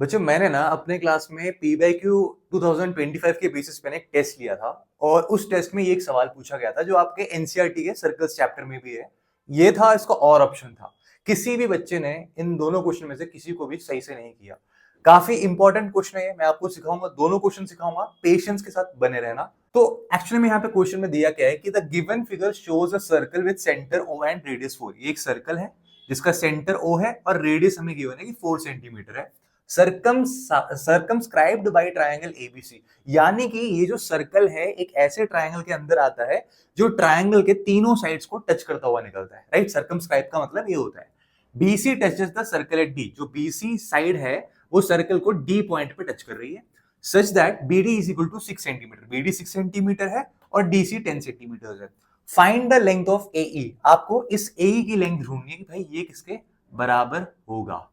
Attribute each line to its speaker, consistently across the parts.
Speaker 1: बच्चों मैंने ना अपने क्लास में पी बाई क्यू 2025 के बेसिस पे ना एक टेस्ट लिया था। और उस टेस्ट में ये एक सवाल पूछा गया था जो आपके एनसीईआरटी के सर्कल्स चैप्टर में भी है। ये था, इसका और ऑप्शन था। किसी भी बच्चे ने इन दोनों क्वेश्चन में से किसी को भी सही से नहीं किया। काफी इंपॉर्टेंट क्वेश्चन है, मैं आपको सिखाऊंगा, दोनों क्वेश्चन सिखाऊंगा, पेशेंस के साथ बने रहना। तो एक्चुअली में यहाँ पे क्वेश्चन में दिया क्या है कि the given figure shows a circle with centre O and radius 4। ये एक सर्कल है जिसका सेंटर ओ है और रेडियस हमें गिवन है कि 4 सेंटीमीटर है। सर्कमस्क्राइब्ड बाय ट्रायंगल एबीसी, यानी कि ये जो सर्कल है एक ऐसे ट्रायंगल के अंदर आता है जो ट्रायंगल के तीनों साइड्स को टच करता हुआ निकलता है। राइट, सर्कमस्क्राइब का मतलब ये होता है BC touches the circle eight D. जो बीसी साइड है वो सर्कल को डी पॉइंट पे टच कर रही है, such that BD is equal to 6 centimetre. BD 6 centimetre है और डीसी 10 सेंटीमीटर है। Find the length of AE. आपको इस एई की लेंथ ढूंढनी है कि भाई ये किसके बराबर होगा,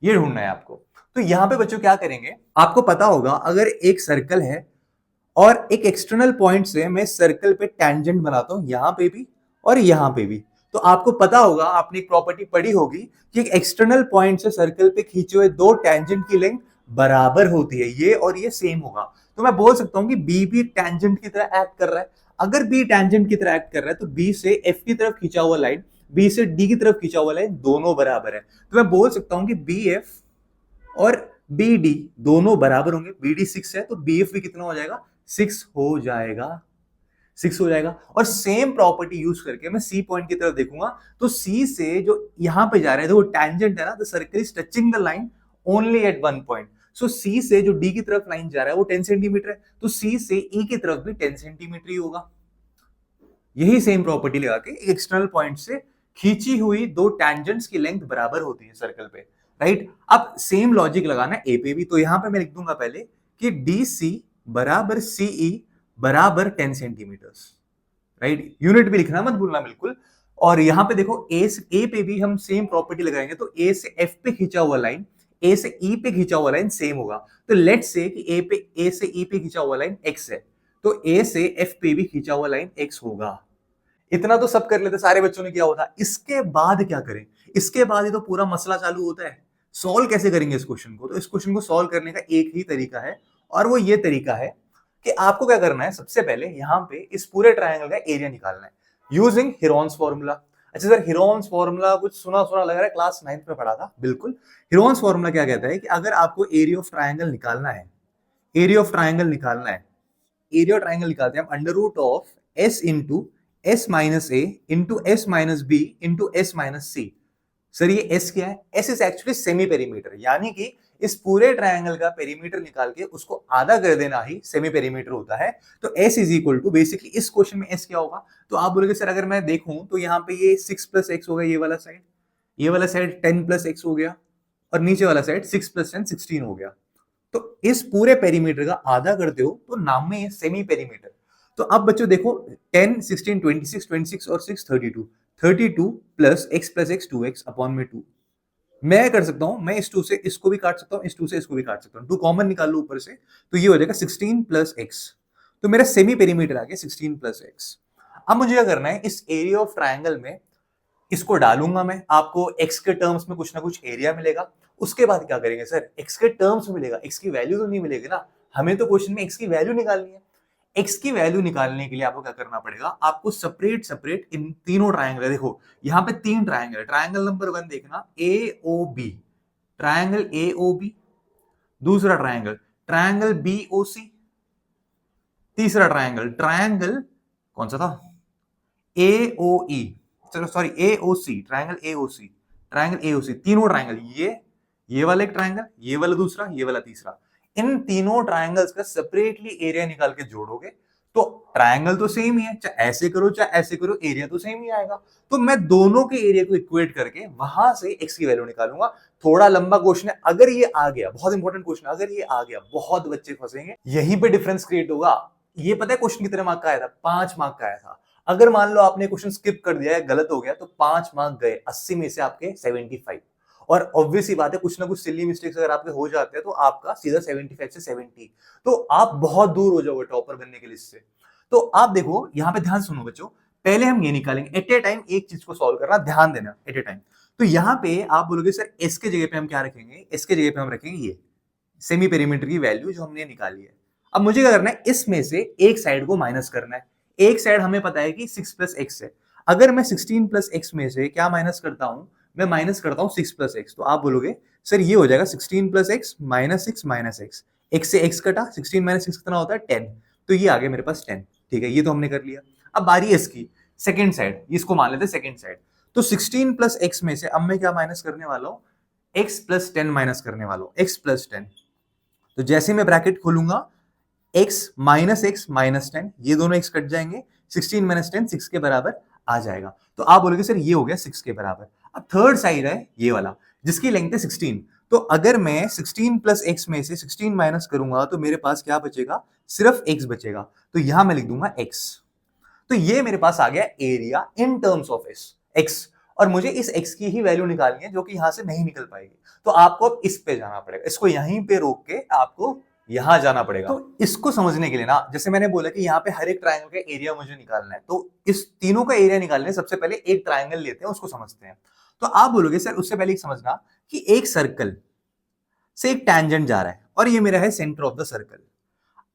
Speaker 1: ये ढूंढना है आपको। तो यहां पे बच्चों क्या करेंगे, आपको पता होगा अगर एक सर्कल है और एक एक्सटर्नल पॉइंट से मैं सर्कल पे टेंजेंट बनाता हूं, यहां पे भी और यहां पे भी, तो आपको पता होगा, आपने एक प्रॉपर्टी पढ़ी होगी कि एक एक्सटर्नल पॉइंट से सर्कल पे खींचे हुए दो टेंजेंट की लेंथ बराबर होती है, ये और ये सेम होगा। तो मैं बोल सकता हूं कि बी भी टेंजेंट की तरह एक्ट कर रहा है। अगर बी टेंजेंट की तरह एक्ट कर रहा है तो बी से एफ की तरफ खींचा हुआ लाइन, बी से डी की तरफ खींचा हुआ लाइन दोनों बराबर है। तो मैं बोल सकता हूं कि बी एफ और बी डी दोनों बराबर होंगे। बी डी 6 है तो बी एफ भी कितना हो जाएगा, 6 हो जाएगा, 6 हो जाएगा। और सेम प्रॉपर्टी यूज करके मैं सी पॉइंट की तरफ देखूंगा तो सी से जो यहां पे जा रहा है तो वो टैंजेंट है ना, the circle is touching the line only at one point. So C से जो डी की तरफ लाइन जा रहा है वो 10 सेंटीमीटर है, तो सी से ई की तरफ भी 10 सेंटीमीटर ही होगा। यही सेम प्रॉपर्टी लगा के एक्सटर्नल पॉइंट से खींची हुई दो टैंजेंट्स की लेंथ बराबर होती है सर्कल पे। राइट, अब सेम लॉजिक लगाना ए पे भी। तो यहां पे मैं लिख दूंगा पहले कि डी सी बराबर सीई बराबर 10 सेंटीमीटर। राइट, यूनिट भी लिखना मत भूलना बिल्कुल। और यहां पे देखो ए पे भी हम सेम प्रॉपर्टी लगाएंगे, तो ए से एफ पे खींचा हुआ लाइन, ए से ई पे खींचा हुआ लाइन सेम होगा। तो लेट से कि ए से ई पे खींचा हुआ लाइन एक्स है, तो ए से एफ पे भी खींचा हुआ लाइन एक्स होगा। इतना तो सब कर लेते, सारे बच्चों ने किया होता। इसके बाद क्या करें, इसके बाद ही तो पूरा मसला चालू होता है। सॉल्व कैसे करेंगे इस क्वेश्चन को, तो इस क्वेश्चन को सॉल्व करने का एक ही तरीका है और वो ये तरीका है कि आपको क्या करना है, सबसे पहले यहां पे इस पूरे ट्रायंगल का एरिया निकालना है यूजिंग हीरोन्स फॉर्मूला। अच्छा सर, हीरोन्स फॉर्मूला कुछ सुना सुना लग रहा है, क्लास 9th में पढ़ा था। बिल्कुल, हीरोन्स फॉर्मूला क्या कहता है कि अगर आपको एरिया ऑफ ट्रायंगल निकालना है, एरिया ऑफ ट्रायंगल निकालना है, एरिया ऑफ ट्रायंगल निकालते हैं हम under root of S into S minus A into S minus B into S minus C. Sir ये एस क्या है, S is actually semi perimeter, यानी कि इस पूरे ट्रायंगल का पेरीमीटर निकाल के उसको आधा कर देना ही सेमी पेरीमीटर होता है। तो S is equal to, basically इस क्वेश्चन में एस क्या होगा, तो आप बोलोगे सर अगर मैं देखूं तो यहाँ पे ये 6 प्लस एक्स हो गया, ये वाला साइड 10 प्लस एक्स हो गया और नीचे वाला साइड 6 प्लस 10 16 हो गया। तो इस पूरे पेरीमीटर का आधा करते हो तो नाम में है सेमी पेरीमीटर। तो अब बच्चों देखो 10 16 26 26 और 6 32, 32 प्लस एक्स 2x अपॉन में 2। मैं कर सकता हूं, मैं इस 2 से इसको भी काट सकता हूं, इस 2 से इसको भी काट सकता हूं, 2 कॉमन निकाल लो ऊपर से, तो ये हो जाएगा 16 प्लस एक्स। तो मेरा सेमी पेरीमीटर आ गया 16 प्लस एक्स। अब मुझे क्या करना है, इस एरिया ऑफ ट्रायंगल में इसको डालूंगा मैं, आपको एक्स के टर्म्स में कुछ ना कुछ एरिया मिलेगा। उसके बाद क्या करेंगे सर, एक्स के टर्म्स में मिलेगा, एक्स की वैल्यू तो नहीं मिलेगी ना, हमें तो क्वेश्चन में एक्स की वैल्यू निकालनी है। एक्स की वैल्यू निकालने के लिए आपको क्या करना पड़ेगा, आपको सेपरेट सेपरेट इन तीनों ट्रायंगल, देखो यहाँ पे 3 ट्रायंगल है। ट्रायंगल नंबर 1 देखना, A O B, triangle A O B. दूसरा triangle triangle B O C. तीसरा ट्रायंगल ट्रायंगल कौन सा था, ए ओ ई, चलो sorry A O C, triangle A O C, triangle A O C. तीनों triangle, ये वाला एक ट्रायंगल, ये वाला दूसरा, ये वाला तीसरा। इन तीनों ट्रायंगल्स का सेपरेटली एरिया निकाल के जोड़ोगे तो ट्रायंगल तो सेम ही है, चाहे ऐसे करो चाहे ऐसे करो, एरिया तो सेम ही आएगा। तो मैं दोनों के एरिया को इक्वेट करके वहां से एक्स की वैल्यू निकालूंगा। थोड़ा लंबा क्वेश्चन है, अगर ये आ गया, बहुत इंपॉर्टेंट क्वेश्चन, अगर ये आ गया बहुत बच्चे फंसेंगे, यहीं पे डिफरेंस क्रिएट होगा। ये पता है क्वेश्चन कितने मार्क का आया था, 5 मार्क का आया था। अगर मान लो आपने क्वेश्चन स्किप कर दिया है, गलत हो गया, तो 5 मार्क गए, 80 में से आपके 75। और ऑब्वियस ही बात है, कुछ ना कुछ सिली मिस्टेक्स अगर आपके हो जाते हैं तो आपका सीधा 75 से 70, तो आप बहुत दूर हो जाओगे टॉपर बनने के लिस्ट से। तो आप देखो यहाँ पे, ध्यान सुनो बच्चों, पहले हम ये निकालेंगे एट ए टाइम, एक चीज को सॉल्व करना, ध्यान देना एट ए टाइम। तो यहाँ पे आप बोलोगे सर एस के जगह पे हम क्या रखेंगे, एस के जगह पे हम रखेंगे ये, सेमी पेरीमीटर की वैल्यू जो हमने निकाली है। अब मुझे क्या करना है, इसमें से एक साइड को माइनस करना है। एक साइड हमें पता है कि 6 प्लस एक्स है। अगर मैं 16 प्लस एक्स में से क्या माइनस करता हूं, मैं माइनस करता हूं 6 प्लस एक्स, तो आप बोलोगे सर ये हो जाएगा 16 plus x minus 6 minus x. X से एक्स कटा, 16 माइनस 6 कितना होता है 10, तो ये आ गया मेरे पास 10। ठीक है, ये तो हमने कर लिया। अब बारी है इसकी सेकेंड साइड, इसको मान लेते हैं सेकेंड साइड। तो 16 प्लस एक्स में से अब मैं क्या माइनस करने वाला हूं, एक्स प्लस 10 माइनस करने वाला हूं, एक्स प्लस 10। तो जैसे मैं ब्रैकेट खोलूंगा, x माइनस 10, ये दोनों x कट जाएंगे, 16 माइनस 10 6 के बराबर आ जाएगा। तो आप बोलोगे सर ये हो गया 6 के बराबर। अब थर्ड साइड है ये वाला जिसकी लेंथ है 16। तो अगर मैं 16 प्लस एक्स में से 16 माइनस करूंगा तो मेरे पास क्या बचेगा, सिर्फ x बचेगा। तो यहां मैं लिख दूंगा x। तो ये मेरे पास आ गया area in terms of x। और मुझे इस x की ही वैल्यू निकालनी है जो कि यहां से नहीं निकल पाएगी। तो आपको अब इस पे जाना पड़ेगा, इसको यहीं पे रोक के आपको यहां जाना पड़ेगा। तो इसको समझने के लिए ना, जैसे मैंने बोला कि यहाँ पे हर एक ट्रायंगल का एरिया मुझे निकालना है, तो इस तीनों का एरिया निकालने सबसे पहले एक ट्रायंगल लेते हैं, उसको समझते हैं। तो आप बोलोगे सर उससे पहले समझना कि एक सर्कल से एक टैंजेंट जा रहा है और ये मेरा है सेंटर ऑफ द सर्कल।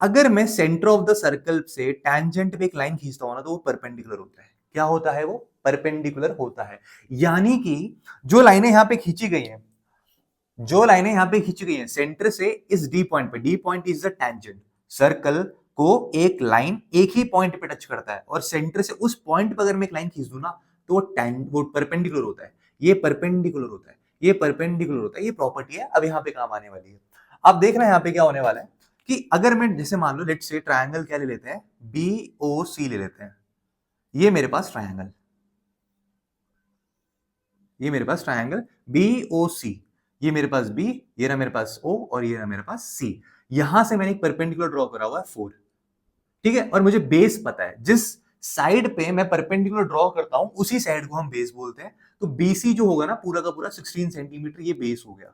Speaker 1: अगर मैं सेंटर ऑफ द सर्कल से टैंजेंट पे एक लाइन खींचता हूं ना, तो वो परपेंडिकुलर होता है। क्या होता है वो, परपेंडिकुलर होता है। यानी कि जो लाइनें यहां पे खींची गई हैं, जो लाइनें यहां पे खींची गई हैं सेंटर से इस डी पॉइंट पे, D point is the tangent. Circle को एक लाइन एक ही पॉइंट पे टच करता है और सेंटर से उस पॉइंट पे अगर मैं एक लाइन खींच दूं ना, तो वो परपेंडिकुलर होता है। ये परपेंडिकुलर होता है, ये परपेंडिकुलर होता है, ये प्रॉपर्टी है, अब यहां पे काम आने वाली है। अब देखना यहां पे क्या होने वाला है कि अगर मैं जैसे मान लो लेट से ट्रायंगल क्या ले लेते हैं, BOC ले लेते हैं। ये मेरे पास ट्रायंगल, ये मेरे पास ट्रायंगल BOC, ये मेरे पास B, ये रहा मेरे पास O और ये रहा मेरे पास C। यहां से मैंने एक परपेंडिकुलर ड्रॉ करा हुआ है 4। ठीक है, और मुझे बेस पता है, जिस साइड पे मैं परपेंडिकुलर ड्रॉ करता हूं उसी साइड को हम बेस बोलते हैं। तो BC जो होगा ना पूरा का पूरा 16 सेंटीमीटर, ये बेस हो गया।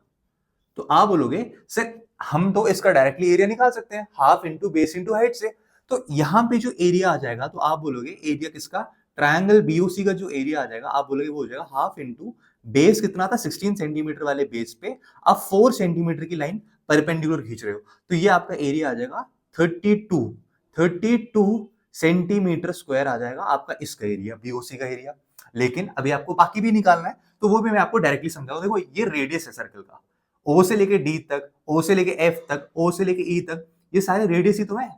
Speaker 1: तो आप बोलोगे सर हम तो इसका डायरेक्टली एरिया निकाल सकते हैं, half into base into height से। तो यहां पे जो एरिया आ जाएगा, तो आप बोलोगे एरिया किसका, ट्रायंगल BOC का जो एरिया आ जाएगा, आप बोलोगे वो हो जाएगा हाफ इंटू बेस कितना था 16 सेंटीमीटर वाले बेस पे आप 4 सेंटीमीटर की लाइन परपेंडिकुलर खींच रहे हो, तो ये आपका एरिया आ जाएगा 32 सेंटीमीटर स्क्वायर आ जाएगा आपका इसका एरिया, BOC का एरिया। लेकिन अभी आपको बाकी भी निकालना है, तो वो भी मैं आपको डायरेक्टली समझाऊंगा। देखो ये रेडियस है सर्कल का, O से लेके D तक, O से लेके F तक, O से लेके E तक, ये सारे रेडियस ही तो है।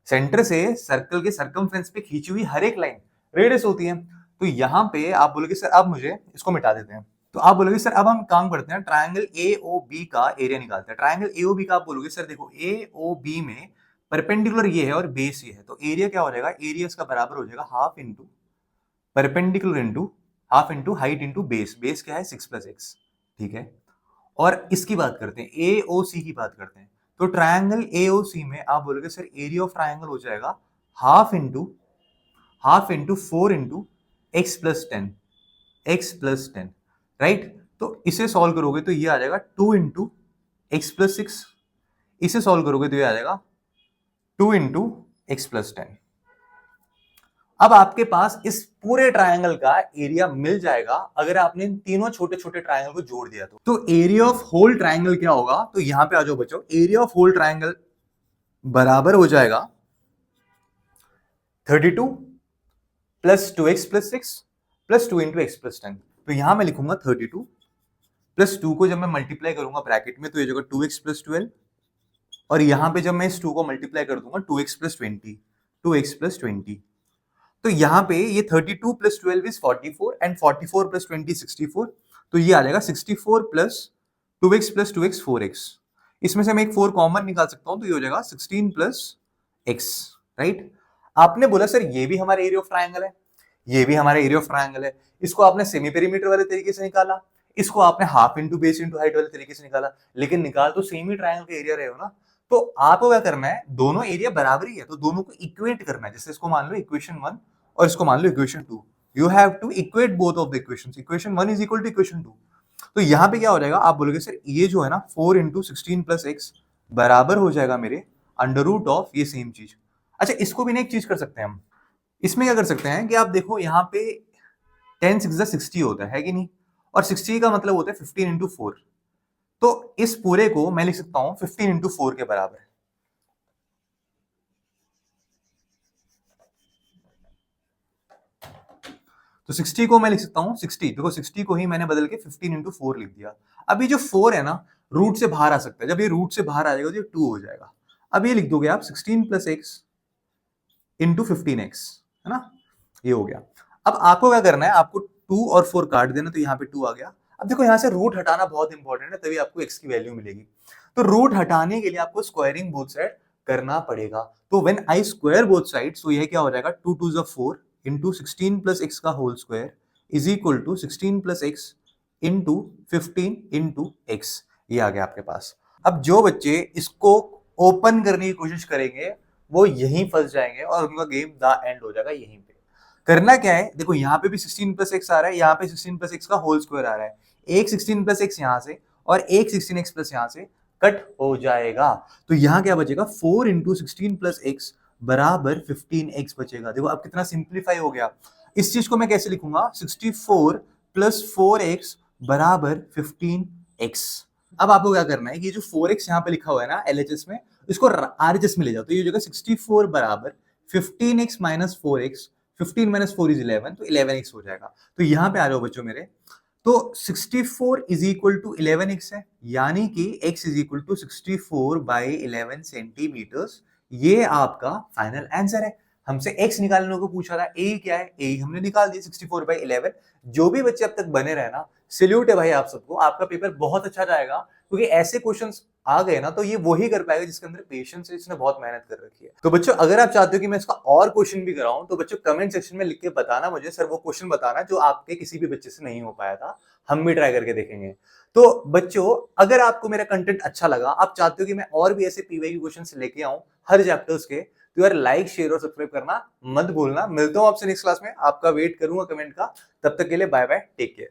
Speaker 1: सेंटर से सर्कल के सर्कमफ्रेंस पे खींची हुई हर एक लाइन रेडियस होती है। तो यहाँ पे आप बोलोगे सर अब मुझे इसको मिटा देते हैं। तो आप बोलोगे सर अब हम काम करते हैं, ट्रायंगल AOB का एरिया निकालते हैं। ट्रायंगल AOB का आप बोलोगे सर देखो AOB में परपेंडिकुलर ये है और बेस ये है, तो एरिया क्या हो जाएगा, एरिया इसका बराबर हो जाएगा half into perpendicular into half into height into base. Base क्या है 6 प्लस एक्स। ठीक है, और इसकी बात करते हैं, AOC की बात करते हैं। तो ट्रायंगल AOC में आप बोलोगे सर एरिया ऑफ ट्रायंगल हो जाएगा half into 4 into x plus 10, x plus 10, right. तो इसे सॉल्व करोगे तो ये आ जाएगा 2 इंटू एक्स प्लस 6। इसे सॉल्व करोगे तो ये आ जाएगा 2 इंटू एक्स प्लस 10। अब आपके पास इस पूरे ट्रायंगल का एरिया मिल जाएगा अगर आपने इन तीनों छोटे छोटे ट्रायंगल को जोड़ दिया। तो एरिया ऑफ होल ट्रायंगल क्या होगा, तो यहां पे आ जाओ बच्चों, एरिया ऑफ होल ट्रायंगल बराबर हो जाएगा 32 plus 2x plus 6 plus 2 into x plus 10। तो यहां मैं लिखूंगा 32 प्लस 2 को जब मैं मल्टीप्लाई करूंगा ब्रैकेट में तो ये जगह 2x प्लस 12, और यहां पे जब मैं इस 2 को मल्टीप्लाई कर दूंगा 2x प्लस 20, 2x प्लस 20। तो यहाँ पे ये 32 प्लस 12 इज 44 एंड 44 प्लस 20 64। तो ये आ जाएगा 64 plus 2x plus 2x 4x। इसमें से मैं एक 4 कॉमन निकाल सकता हूं, तो ये हो जाएगा 16 प्लस x, राइट। आपने बोला सर ये भी हमारा एरिया ऑफ ट्रायंगल है, ये भी हमारा एरिया ऑफ ट्रायंगल है। इसको आपने सेमी पेरीमीटर वाले तरीके से निकाला, इसको आपने half into base into height वाले तरीके से निकाला, लेकिन निकाल तो सेम ही ट्रायंगल का एरिया रहे हो ना। तो आपको क्या करना है, दोनों एरिया बराबर ही है, तो दोनों को इक्वेट करना है। जैसे इसको मान लो इक्वेशन 1 और इसको मान लो equation 2। You have to equate both of the equations. Equation 1 is equal to equation 2। तो यहां पे क्या हो जाएगा, आप बोलोगे सर ये जो है ना 4 इंटू 16 प्लस एक्स बराबर हो जाएगा मेरे अंडर रूट ऑफ ये सेम चीज। अच्छा, इसको भी ना एक चीज कर सकते हैं हम, इसमें क्या कर सकते हैं कि आप देखो यहाँ पे 10 6 60 होता है कि नहीं, और 60 का मतलब होता है 15 इंटू 4। तो इस पूरे को मैं लिख सकता हूं 15 इंटू 4 के बराबर। तो 60 को मैं लिख सकता हूं 60, देखो 60 को ही मैंने बदल के 15 इंटू 4 लिख दिया। अब ये जो 4 है ना, रूट से बाहर आ सकता है, जब ये रूट से बाहर आ जाएगा तो ये 2 हो जाएगा। अब ये लिख दोगे आप 16 प्लस एक्स इंटू 15x, है ना, ये हो गया। अब आपको क्या करना है, आपको 2 और 4 काट देना, तो यहाँ पे 2 आ गया। अब देखो यहाँ से रूट हटाना बहुत इंपॉर्टेंट है, तभी आपको x की वैल्यू मिलेगी। तो रूट हटाने के लिए आपको स्क्वायरिंग बोथ साइड करना पड़ेगा। तो when I square both sides, तो यह क्या हो जाएगा, 2 2 4 इंटू 16 प्लस एक्स का whole square is equal to 16 plus x into 15 into x. ये आ गया आपके पास। अब जो बच्चे इसको ओपन करने की कोशिश करेंगे वो यहीं फंस जाएंगे और उनका गेम द एंड हो जाएगा यहीं पे। करना क्या है, देखो यहाँ पे भी 16 प्लस एक्स आ रहा है, यहाँ पे 16 प्लस एक्स का होल स्क्वायर आ रहा है। एक 16 प्लस एक्स यहाँ से और एक 16 एक्स प्लस यहाँ से कट हो जाएगा। तो यहाँ क्या बचेगा, 4 इंटू 16 प्लस एक्स बराबर 15 एक्स बचेगा। देखो अब कितना सिंप्लीफाई हो गया। इस चीज को मैं कैसे लिखूंगा, 64 प्लस 4x बराबर 15x। अब आपको क्या करना है कि ये जो 4x यहाँ पे लिखा हुआ है ना LHS में, इसको RHS में ले जाओ। तो ये हो जाएगा 64 बराबर 15x minus 4x, 15 minus 4 is 11, तो 11x हो जाएगा। तो यहाँ पे आ जाओ बच्चों मेरे, तो 64 इज इक्वल टू 11x है, यानी कि x is equal to 64 by 11 centimetres. ये आपका फाइनल आंसर है। हमसे x निकालने को पूछा था, a क्या है, a हमने निकाल दिया 64 बाई 11। जो भी बच्चे अब तक बने रहे ना, सैल्यूट है भाई आप सबको, आपका पेपर बहुत अच्छा जाएगा, क्योंकि ऐसे क्वेश्चंस आ गए ना तो ये वही कर पाएगा जिसके अंदर पेशेंस है, इसने बहुत मेहनत कर रखी है। तो बच्चों अगर आप चाहते हो कि मैं इसका और क्वेश्चन भी कराऊं, तो बच्चों कमेंट सेक्शन में लिख के बताना मुझे, सर वो क्वेश्चन बताना जो आपके किसी भी बच्चे से नहीं हो पाया था, हम भी ट्राई करके देखेंगे। तो बच्चों अगर आपको मेरा कंटेंट अच्छा लगा, आप चाहते हो कि मैं और भी ऐसे पीवाईक्यू क्वेश्चंस लेके आऊं हर चैप्टर्स के, तो यार लाइक शेयर और सब्सक्राइब करना मत भूलना। मिलता हूं आपसे नेक्स्ट क्लास में, आपका वेट करूंगा कमेंट का। तब तक के लिए बाय बाय, टेक केयर।